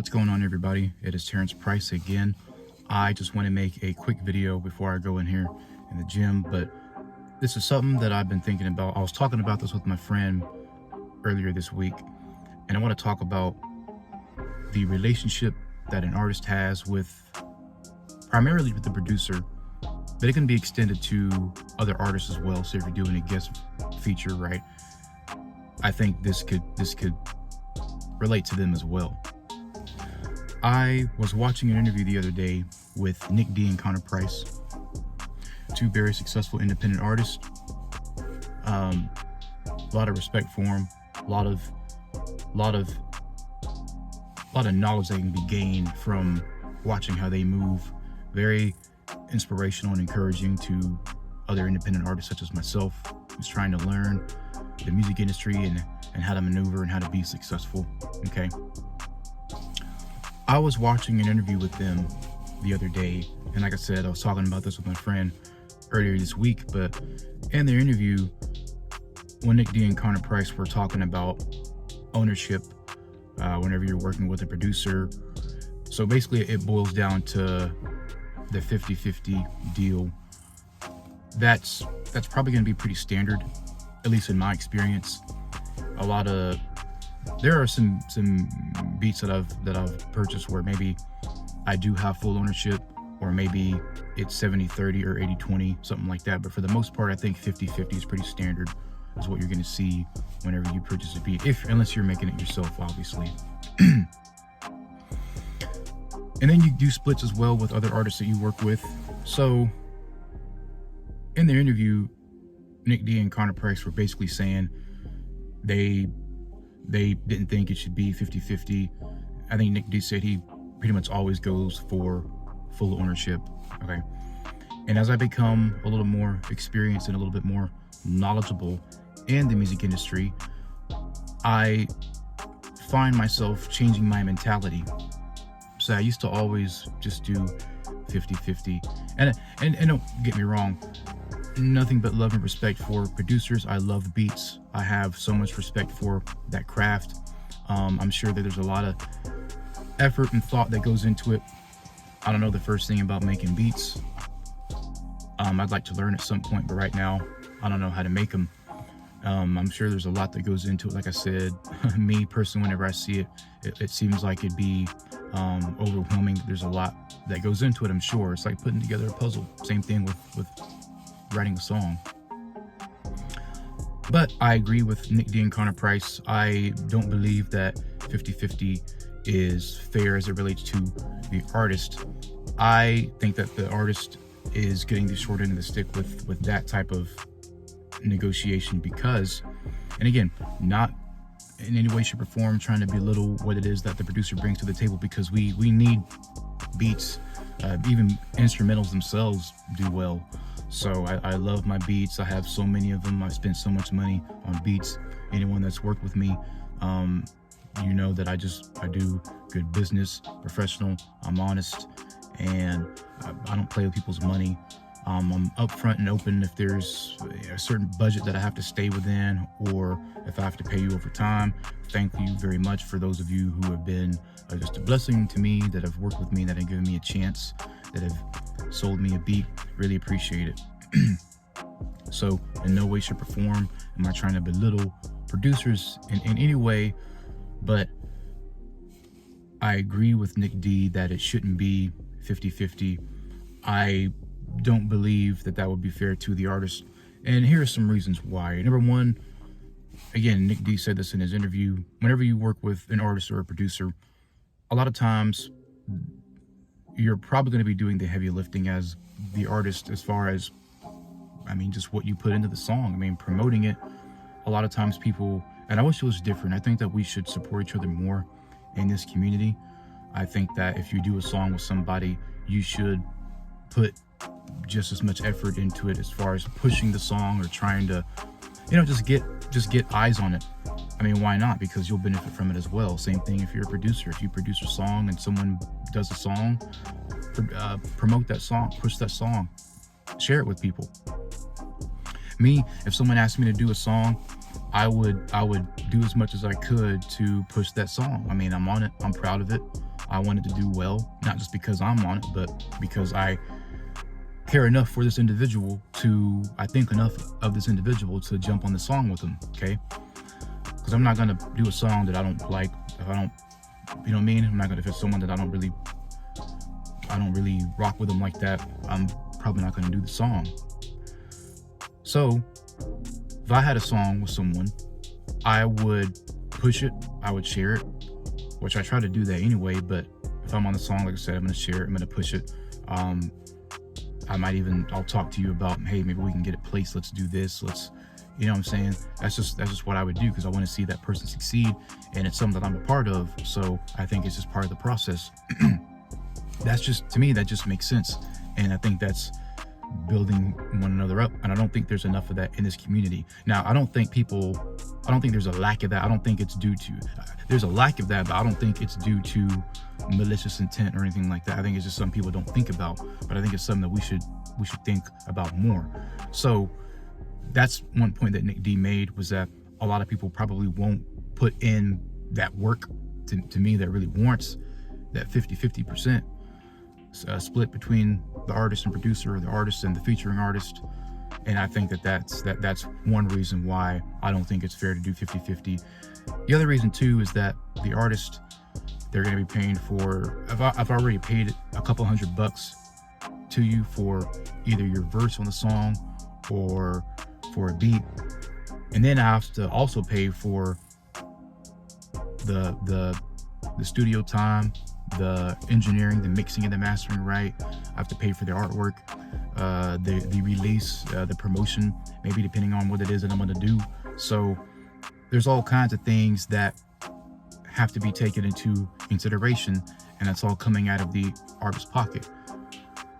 What's going on, everybody? It is Terrence Price again. I just want to make a quick video before I go in here in the gym, but this is something that I've been thinking about. I was talking about this with my friend earlier this week, and I want to talk about the relationship that an artist has with, primarily with the producer, but it can be extended to other artists as well. So if you're doing a guest feature, right, I think this could relate to them as well. I was watching an interview the other day with Nic D and Connor Price, two very successful independent artists. A lot of respect for them, a lot of knowledge that can be gained from watching how they move. Very inspirational and encouraging to other independent artists such as myself, who's trying to learn the music industry and how to maneuver and how to be successful. Okay. I was watching an interview with them the other day, and like I said, I was talking about this with my friend earlier this week, but in their interview, when Nic D and Connor Price were talking about ownership, whenever you're working with a producer. So basically it boils down to the 50-50 deal. That's probably going to be pretty standard, at least in my experience. There are some beats that I've purchased where maybe I do have full ownership, or maybe it's 70-30 or 80-20, something like that. But for the most part, I think 50-50 is pretty standard, is what you're going to see whenever you purchase a beat, unless you're making it yourself, obviously. And then you do splits as well with other artists that you work with. So in their interview, Nic D and Connor Price were basically saying they didn't think it should be 50-50. I think Nic D said he pretty much always goes for full ownership. Okay. And as I become a little more experienced and a little bit more knowledgeable in the music industry, I find myself changing my mentality. So I used to always just do 50-50. And don't get me wrong, nothing but love and respect for producers. I love beats. I have so much respect for that craft. I'm sure that there's a lot of effort and thought that goes into it. I don't know the first thing about making beats. I'd like to learn at some point, but right now I don't know how to make them. I'm sure there's a lot that goes into it. Like I said, me personally, whenever I see it, it seems like it'd be overwhelming. There's a lot that goes into it, I'm sure. It's like putting together a puzzle. Same thing with writing a song. But I agree with Nic D and Connor Price. I don't believe that 50-50 is fair as it relates to the artist. I think that the artist is getting the short end of the stick with that type of negotiation, because, and again, not in any way, shape, or form trying to belittle what it is that the producer brings to the table, because we need beats. Even instrumentals themselves do well. So I love my beats. I have so many of them. I've spent so much money on beats. Anyone that's worked with me, you know that I do good business, professional. I'm honest, and I don't play with people's money. I'm upfront and open if there's a certain budget that I have to stay within, or if I have to pay you over time. Thank you very much for those of you who have been just a blessing to me, that have worked with me, that have given me a chance, that have sold me a beat. Really appreciate it. So in no way, shape, or form am I trying to belittle producers in any way, but I agree with Nic D that it shouldn't be 50-50. I don't believe that would be fair to the artist, and here are some reasons why. Number one, again, Nic D said this in his interview, whenever you work with an artist or a producer, a lot of times you're probably going to be doing the heavy lifting as the artist, as far as, just what you put into the song. Promoting it, a lot of times people, and I wish it was different. I think that we should support each other more in this community. I think that if you do a song with somebody, you should put just as much effort into it, as far as pushing the song or trying to, just get eyes on it. Why not? Because you'll benefit from it as well. Same thing if you're a producer. If you produce a song and someone does a song, promote that song, push that song, share it with people. Me, if someone asked me to do a song, I would do as much as I could to push that song. I'm on it. I'm proud of it. I want it to do well, not just because I'm on it, but because I care enough for this individual to, I think enough of this individual to jump on the song with them, okay? Because I'm not gonna do a song that I don't like if I don't, you know what I mean? I'm not gonna, if it's someone that I don't really rock with them like that, I'm probably not gonna do the song. So if I had a song with someone, I would push it, I would share it, which I try to do that anyway, but if I'm on the song, like I said, I'm gonna share it, I'm gonna push it. I'll talk to you about, hey, maybe we can get it placed, let's do this, let's, you know what I'm saying? That's just what I would do, because I want to see that person succeed, and it's something that I'm a part of, so I think it's just part of the process. That's just, to me, that just makes sense, and I think that's building one another up, and I don't think there's enough of that in this community. Now, I don't think there's a lack of that. I don't think it's due to, there's a lack of that, but I don't think it's due to malicious intent or anything like that. I think it's just something people don't think about, but I think it's something that we should think about more. So that's one point that Nic D made, was that a lot of people probably won't put in that work to me that really warrants that 50-50% split between the artist and producer, or the artist and the featuring artist. And I think that's one reason why I don't think it's fair to do 50-50. The other reason too is that the artist, they're going to be paying for, I've already paid a couple $100 to you for either your verse on the song or for a beat, and then I have to also pay for the studio time, the engineering, the mixing and the mastering, right? I have to pay for the artwork, the release, the promotion, maybe depending on what it is that I'm going to do. So there's all kinds of things that have to be taken into consideration, and that's all coming out of the artist's pocket.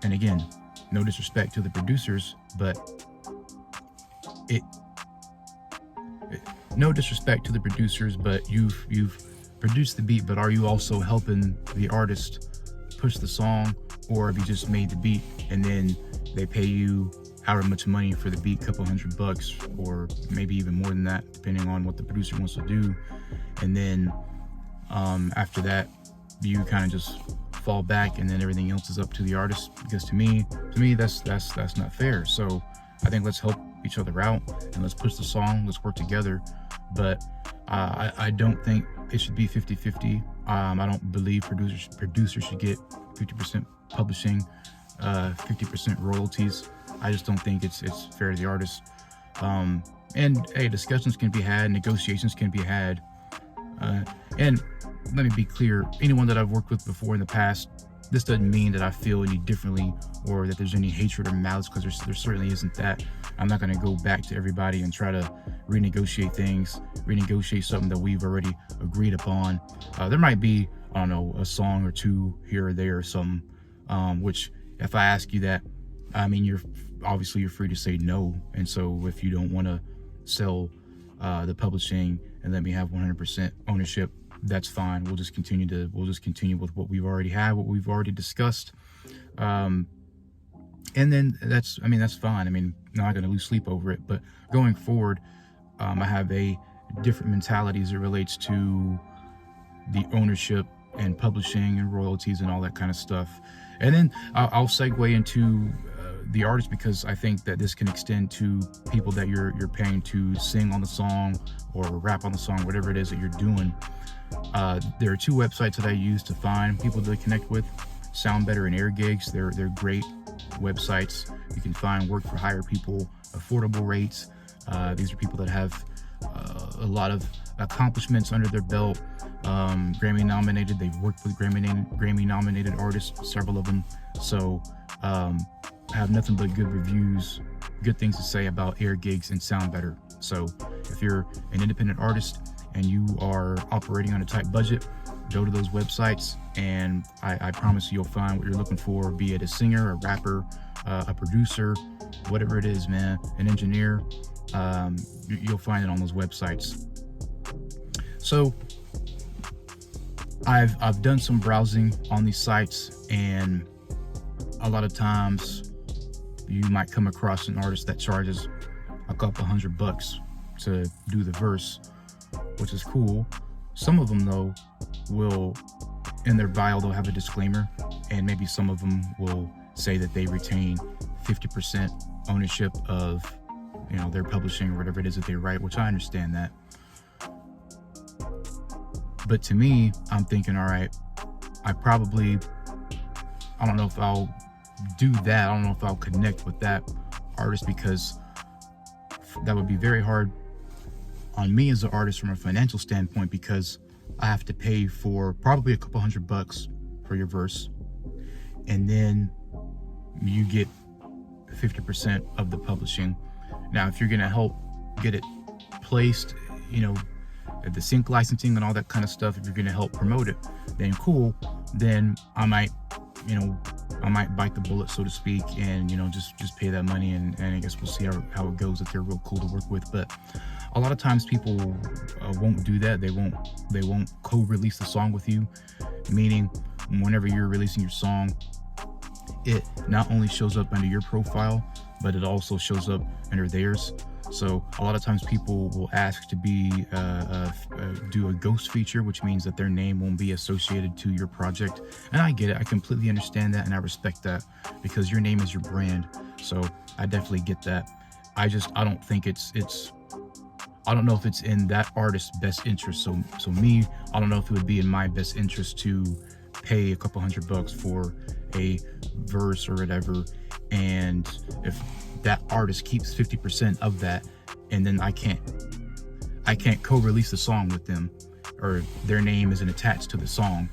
And again, no disrespect to the producers, but no disrespect to the producers, but you've produced the beat, but are you also helping the artist push the song? Or have you just made the beat and then they pay you however much money for the beat, couple $100, or maybe even more than that, depending on what the producer wants to do, and then after that you kind of just fall back, and then everything else is up to the artist? Because to me that's not fair. So I think let's help each other out and let's push the song, let's work together. But I don't think it should be 50-50. I don't believe producers should get 50% publishing, 50% royalties. I just don't think it's fair to the artist. And hey, discussions can be had, negotiations can be had, and let me be clear, anyone that I've worked with before in the past, this doesn't mean that I feel any differently or that there's any hatred or malice, because there certainly isn't that. I'm not going to go back to everybody and try to renegotiate something that we've already agreed upon. There might be, I don't know, a song or two here or there or something, which if I ask you that, I mean, you're free to say no. And so if you don't want to sell the publishing and let me have 100% ownership, that's fine. We'll just continue with what we've already discussed. And then that's fine. I mean, I'm not going to lose sleep over it, but going forward, I have a different mentality as it relates to the ownership and publishing and royalties and all that kind of stuff. And then I'll segue into the artist, because I think that this can extend to people that you're paying to sing on the song or rap on the song, whatever it is that you're doing. There are two websites that I use to find people to connect with: SoundBetter and Air Gigs. They're great websites. You can find work for hire people, affordable rates. These are people that have a lot of accomplishments under their belt, Grammy nominated. They've worked with Grammy nominated artists, several of them. So I have nothing but good reviews, good things to say about Air Gigs and SoundBetter. So if you're an independent artist and you are operating on a tight budget, go to those websites, and I promise you'll find what you're looking for, be it a singer, a rapper, a producer, whatever it is, man, an engineer. You'll find it on those websites. So I've done some browsing on these sites, and a lot of times you might come across an artist that charges a couple $100 to do the verse, which is cool. Some of them though will in their bio they'll have a disclaimer, and maybe some of them will say that they retain 50% ownership of, you know, their publishing or whatever it is that they write, which I understand that. But to me, I'm thinking, all right, I don't know if I'll do that. I don't know if I'll connect with that artist, because that would be very hard on me as an artist from a financial standpoint, because I have to pay for probably a couple $100 for your verse, and then you get 50% of the publishing. Now, if you're gonna help get it placed, you know, the sync licensing and all that kind of stuff, if you're gonna help promote it, then cool. Then I might bite the bullet, so to speak, and, you know, just pay that money, and I guess we'll see how it goes, if they're real cool to work with. But a lot of times people won't do that. They won't co-release the song with you, meaning whenever you're releasing your song, it not only shows up under your profile, but it also shows up under theirs. So a lot of times people will ask to do a ghost feature, which means that their name won't be associated to your project. And I get it. I completely understand that, and I respect that, because your name is your brand. So I definitely get that. I don't think I don't know if it's in that artist's best interest. So me, I don't know if it would be in my best interest to pay a couple $100 for a verse or whatever, and if that artist keeps 50% of that, and then I can't co-release the song with them, or their name isn't attached to the song,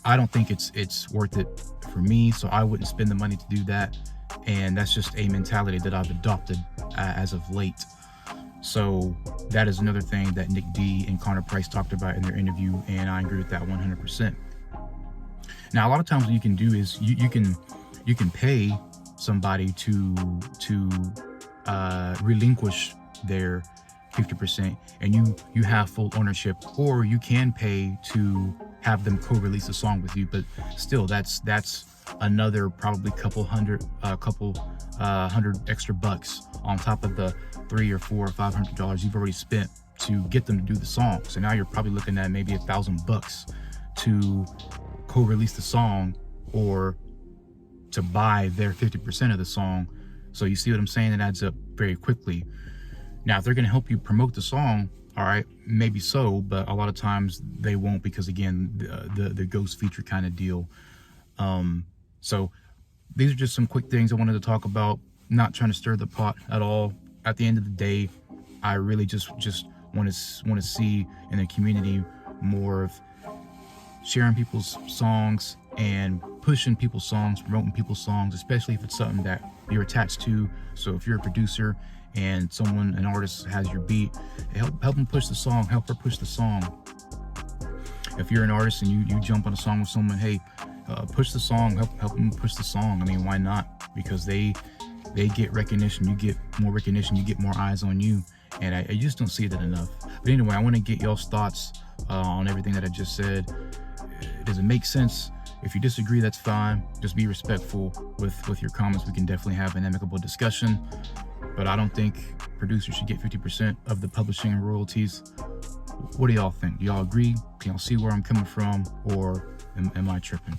I don't think it's worth it for me. So I wouldn't spend the money to do that, and that's just a mentality that I've adopted as of late. So that is another thing that Nic D and Connor Price talked about in their interview, and I agree with that 100%. Now, a lot of times what you can do is you can pay somebody to relinquish their 50%, and you have full ownership, or you can pay to have them co-release a song with you. But still, that's another probably couple hundred extra bucks on top of the $300 or $400 or $500 you've already spent to get them to do the song. So now you're probably looking at maybe $1,000 to co-release the song, or to buy their 50% of the song. So you see what I'm saying? It adds up very quickly. Now, if they're going to help you promote the song, all right, maybe so, but a lot of times they won't, because again, the ghost feature kind of deal. So these are just some quick things I wanted to talk about. Not trying to stir the pot at all. At the end of the day, I really just want to see in the community more of sharing people's songs and pushing people's songs, promoting people's songs, especially if it's something that you're attached to. So if you're a producer and an artist has your beat, help them push the song, help her push the song. If you're an artist and you jump on a song with someone, hey, push the song, help them push the song. I mean, why not? Because they get recognition, you get more recognition, you get more eyes on you, and I just don't see that enough. But anyway, I want to get y'all's thoughts on everything that I just said. Does it make sense? If you disagree, that's fine. Just be respectful with your comments. We can definitely have an amicable discussion. But I don't think producers should get 50% of the publishing royalties. What do y'all think? Do y'all agree? Can y'all see where I'm coming from, or am I tripping?